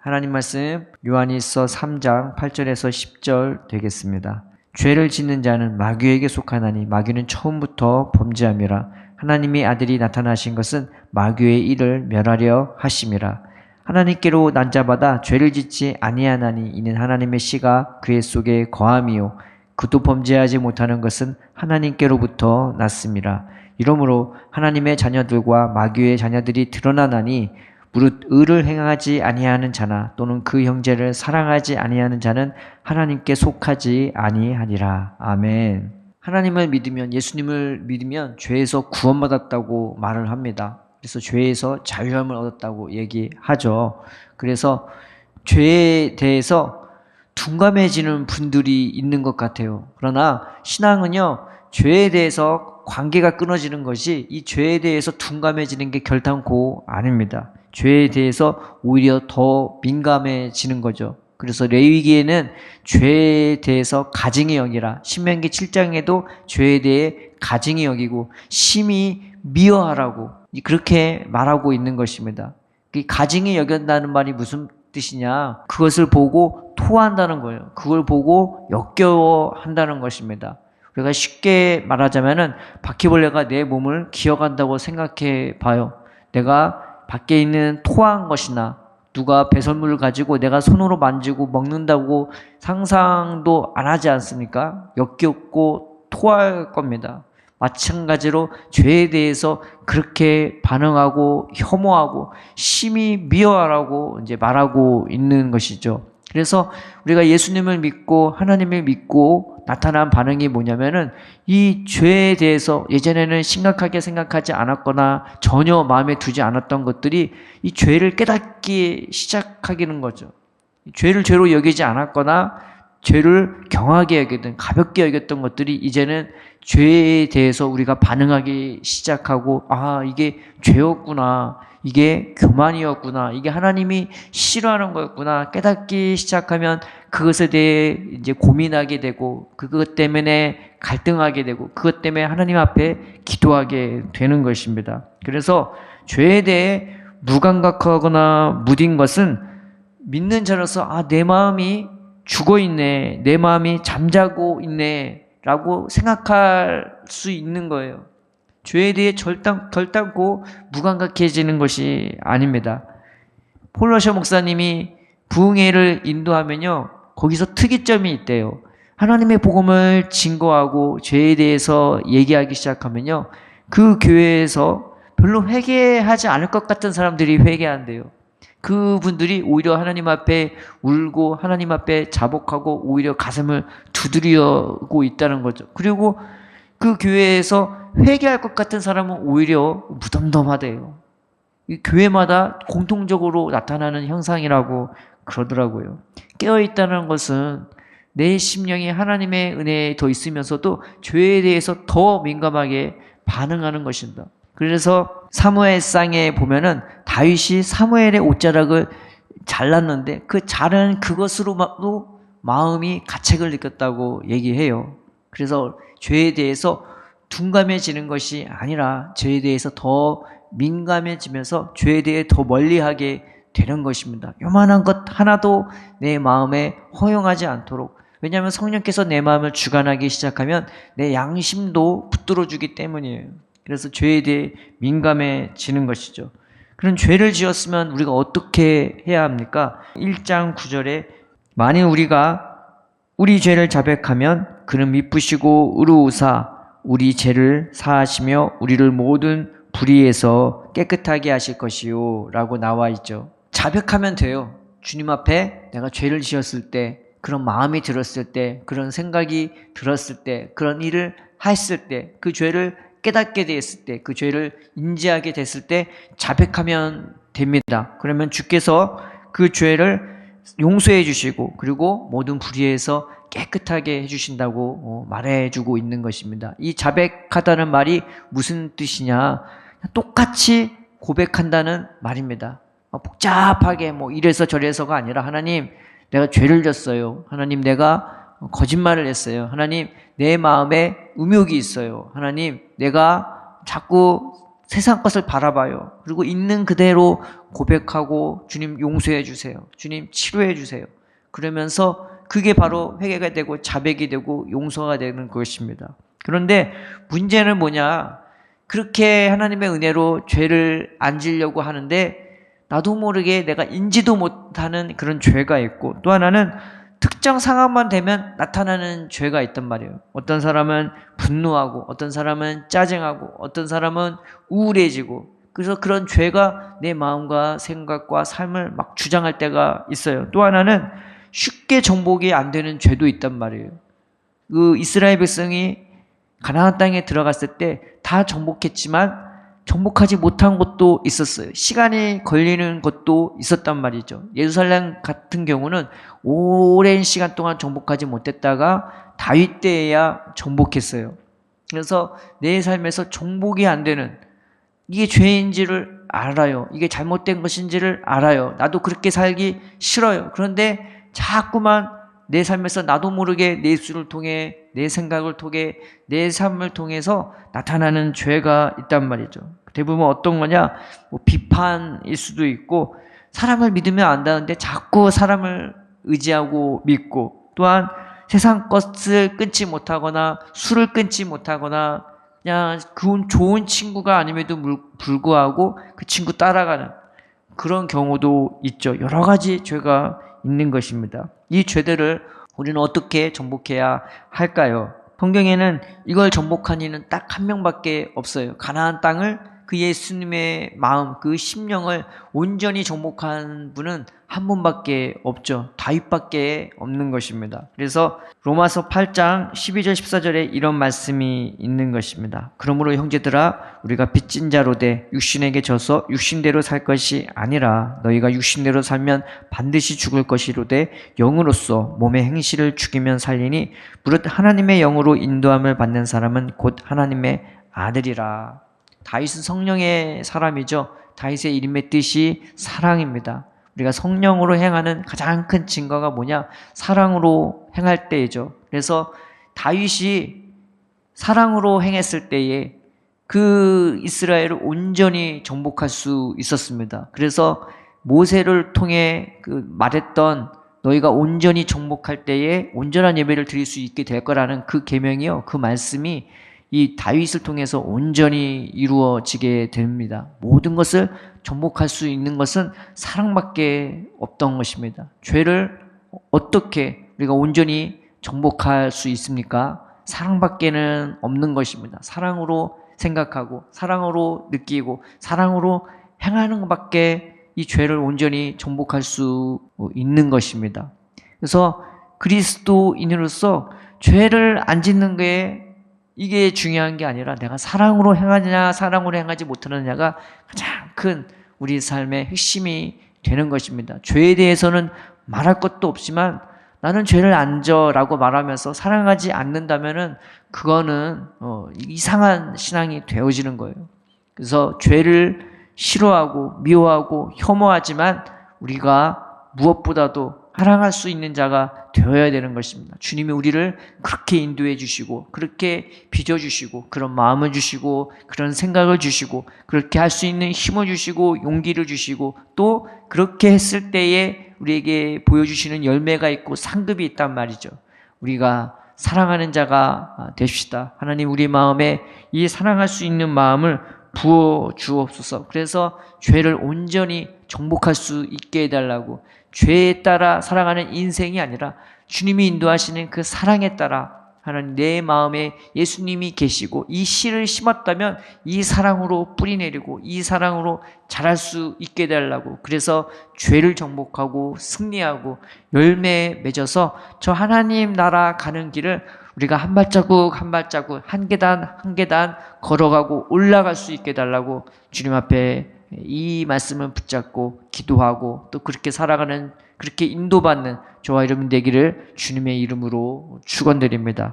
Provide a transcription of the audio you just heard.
하나님 말씀 요한일서 3장 8절에서 10절 되겠습니다. 죄를 짓는 자는 마귀에게 속하나니 마귀는 처음부터 범죄함이라. 하나님의 아들이 나타나신 것은 마귀의 일을 멸하려 하심이라. 하나님께로 난자받아 죄를 짓지 아니하나니 이는 하나님의 씨가 그의 속에 거함이요 그도 범죄하지 못하는 것은 하나님께로부터 났습니다. 이러므로 하나님의 자녀들과 마귀의 자녀들이 드러나나니 무릇 의를 행하지 아니하는 자나 또는 그 형제를 사랑하지 아니하는 자는 하나님께 속하지 아니하니라. 아멘. 하나님을 믿으면, 예수님을 믿으면 죄에서 구원받았다고 말을 합니다. 그래서 죄에서 자유함을 얻었다고 얘기하죠. 그래서 죄에 대해서 둔감해지는 분들이 있는 것 같아요. 그러나 신앙은요, 죄에 대해서 관계가 끊어지는 것이 이 죄에 대해서 둔감해지는 게 결단코 아닙니다. 죄에 대해서 오히려 더 민감해지는 거죠. 그래서 레위기에는 죄에 대해서 가증히 여기라. 신명기 7장에도 죄에 대해 가증히 여기고 심히 미워하라고 그렇게 말하고 있는 것입니다. 가증히 여긴다는 말이 무슨 뜻이냐? 그것을 보고 토한다는 거예요. 그걸 보고 역겨워한다는 것입니다. 우리가 쉽게 말하자면은 바퀴벌레가 내 몸을 기어간다고 생각해 봐요. 내가 밖에 있는 토한 것이나 누가 배설물을 가지고 내가 손으로 만지고 먹는다고 상상도 안 하지 않습니까? 역겹고 토할 겁니다. 마찬가지로 죄에 대해서 그렇게 반응하고 혐오하고 심히 미워하라고 이제 말하고 있는 것이죠. 그래서 우리가 예수님을 믿고 하나님을 믿고 나타난 반응이 뭐냐면은 이 죄에 대해서 예전에는 심각하게 생각하지 않았거나 전혀 마음에 두지 않았던 것들이 이 죄를 깨닫기 시작하기는 거죠. 죄를 죄로 여기지 않았거나 죄를 경하게 여기던 가볍게 여겼던 것들이 이제는 죄에 대해서 우리가 반응하기 시작하고 이게 죄였구나, 이게 교만이었구나, 이게 하나님이 싫어하는 거였구나 깨닫기 시작하면 그것에 대해 이제 고민하게 되고 그것 때문에 갈등하게 되고 그것 때문에 하나님 앞에 기도하게 되는 것입니다. 그래서 죄에 대해 무감각하거나 무딘 것은 믿는 자로서 내 마음이 죽어있네, 내 마음이 잠자고 있네 라고 생각할 수 있는 거예요. 죄에 대해 결단코 무감각해지는 것이 아닙니다. 폴러셔 목사님이 부흥회를 인도하면요, 거기서 특이점이 있대요. 하나님의 복음을 증거하고 죄에 대해서 얘기하기 시작하면요, 그 교회에서 별로 회개하지 않을 것 같은 사람들이 회개한대요. 그분들이 오히려 하나님 앞에 울고 하나님 앞에 자복하고 오히려 가슴을 두드리고 있다는 거죠. 그리고 그 교회에서 회개할 것 같은 사람은 오히려 무덤덤하대요. 이 교회마다 공통적으로 나타나는 현상이라고 그러더라고요. 깨어있다는 것은 내 심령이 하나님의 은혜에 더 있으면서도 죄에 대해서 더 민감하게 반응하는 것입니다. 그래서 사무엘상에 보면은 다윗이 사무엘의 옷자락을 잘랐는데 그 자른 그것으로도 마음이 가책을 느꼈다고 얘기해요. 그래서 죄에 대해서 둔감해지는 것이 아니라 죄에 대해서 더 민감해지면서 죄에 대해 더 멀리하게 되는 것입니다. 요만한 것 하나도 내 마음에 허용하지 않도록, 왜냐하면 성령께서 내 마음을 주관하기 시작하면 내 양심도 붙들어주기 때문이에요. 그래서 죄에 대해 민감해지는 것이죠. 그런 죄를 지었으면 우리가 어떻게 해야 합니까? 1장 9절에 만일 우리가 우리 죄를 자백하면 그는 미쁘시고 의로우사 우리 죄를 사하시며 우리를 모든 불의에서 깨끗하게 하실 것이요 라고 나와 있죠. 자백하면 돼요. 주님 앞에 내가 죄를 지었을 때, 그런 마음이 들었을 때, 그런 생각이 들었을 때, 그런 일을 했을 때, 그 죄를 깨닫게 됐을 때, 그 죄를 인지하게 됐을 때 자백하면 됩니다. 그러면 주께서 그 죄를 용서해 주시고 그리고 모든 불의에서 깨끗하게 해주신다고 말해주고 있는 것입니다. 이 자백하다는 말이 무슨 뜻이냐? 똑같이 고백한다는 말입니다. 복잡하게 이래서 저래서가 아니라 하나님 내가 죄를 졌어요. 하나님 내가 거짓말을 했어요. 하나님 내 마음에 음욕이 있어요. 하나님 내가 자꾸 세상 것을 바라봐요. 그리고 있는 그대로 고백하고 주님 용서해 주세요. 주님 치료해 주세요. 그러면서 그게 바로 회개가 되고 자백이 되고 용서가 되는 것입니다. 그런데 문제는 뭐냐? 그렇게 하나님의 은혜로 죄를 안 지려고 하는데 나도 모르게 내가 인지도 못하는 그런 죄가 있고, 또 하나는 특정 상황만 되면 나타나는 죄가 있단 말이에요. 어떤 사람은 분노하고, 어떤 사람은 짜증하고, 어떤 사람은 우울해지고, 그래서 그런 죄가 내 마음과 생각과 삶을 막 주장할 때가 있어요. 또 하나는 쉽게 정복이 안 되는 죄도 있단 말이에요. 그 이스라엘 백성이 가나안 땅에 들어갔을 때 다 정복했지만 정복하지 못한 것도 있었어요. 시간이 걸리는 것도 있었단 말이죠. 예루살렘 같은 경우는 오랜 시간 동안 정복하지 못했다가 다윗 때에야 정복했어요. 그래서 내 삶에서 정복이 안 되는, 이게 죄인지를 알아요. 이게 잘못된 것인지를 알아요. 나도 그렇게 살기 싫어요. 그런데 자꾸만 내 삶에서 나도 모르게 내 입술을 통해, 내 생각을 통해, 내 삶을 통해서 나타나는 죄가 있단 말이죠. 대부분 어떤 거냐? 뭐 비판일 수도 있고, 사람을 믿으면 안다는데 자꾸 사람을 의지하고 믿고, 또한 세상 것을 끊지 못하거나 술을 끊지 못하거나 그냥 그 좋은 친구가 아님에도 불구하고 그 친구 따라가는 그런 경우도 있죠. 여러 가지 죄가 있는 것입니다. 이 죄들을 우리는 어떻게 정복해야 할까요? 성경에는 이걸 정복한 이는 딱 한 명밖에 없어요. 가나안 땅을, 그 예수님의 마음, 그 심령을 온전히 정복한 분은 한 분밖에 없죠. 다윗밖에 없는 것입니다. 그래서 로마서 8장 12절 14절에 이런 말씀이 있는 것입니다. 그러므로 형제들아, 우리가 빚진 자로 돼 육신에게 져서 육신대로 살 것이 아니라 너희가 육신대로 살면 반드시 죽을 것이로되 영으로서 몸의 행실을 죽이면 살리니 무릇 하나님의 영으로 인도함을 받는 사람은 곧 하나님의 아들이라. 다윗은 성령의 사람이죠. 다윗의 이름의 뜻이 사랑입니다. 우리가 성령으로 행하는 가장 큰 증거가 뭐냐? 사랑으로 행할 때이죠. 그래서 다윗이 사랑으로 행했을 때에 그 이스라엘을 온전히 정복할 수 있었습니다. 그래서 모세를 통해 그 말했던 너희가 온전히 정복할 때에 온전한 예배를 드릴 수 있게 될 거라는 그 계명이요, 그 말씀이 이 다윗을 통해서 온전히 이루어지게 됩니다. 모든 것을 정복할 수 있는 것은 사랑밖에 없던 것입니다. 죄를 어떻게 우리가 온전히 정복할 수 있습니까? 사랑밖에는 없는 것입니다. 사랑으로 생각하고, 사랑으로 느끼고, 사랑으로 행하는 것밖에 이 죄를 온전히 정복할 수 있는 것입니다. 그래서 그리스도인으로서 죄를 안 짓는 게 이게 중요한 게 아니라 내가 사랑으로 행하느냐 사랑으로 행하지 못하느냐가 가장 큰 우리 삶의 핵심이 되는 것입니다. 죄에 대해서는 말할 것도 없지만 나는 죄를 안 져라고 말하면서 사랑하지 않는다면은 그거는 이상한 신앙이 되어지는 거예요. 그래서 죄를 싫어하고 미워하고 혐오하지만 우리가 무엇보다도 사랑할 수 있는 자가 되어야 되는 것입니다. 주님이 우리를 그렇게 인도해 주시고, 그렇게 빚어주시고, 그런 마음을 주시고, 그런 생각을 주시고, 그렇게 할 수 있는 힘을 주시고, 용기를 주시고, 또 그렇게 했을 때에 우리에게 보여주시는 열매가 있고 상급이 있단 말이죠. 우리가 사랑하는 자가 됩시다. 하나님, 우리 마음에 이 사랑할 수 있는 마음을 부어 주옵소서. 그래서 죄를 온전히 정복할 수 있게 해달라고, 죄에 따라 살아가는 인생이 아니라 주님이 인도하시는 그 사랑에 따라 하나님, 내 마음에 예수님이 계시고 이 씨를 심었다면 이 사랑으로 뿌리내리고 이 사랑으로 자랄 수 있게 해달라고, 그래서 죄를 정복하고 승리하고 열매에 맺어서 저 하나님 나라 가는 길을 우리가 한 발자국 한 발자국, 한 계단 한 계단 걸어가고 올라갈 수 있게 해달라고 주님 앞에 이 말씀을 붙잡고 기도하고 또 그렇게 살아가는, 그렇게 인도받는 저와 여러분 되기를 주님의 이름으로 축원드립니다.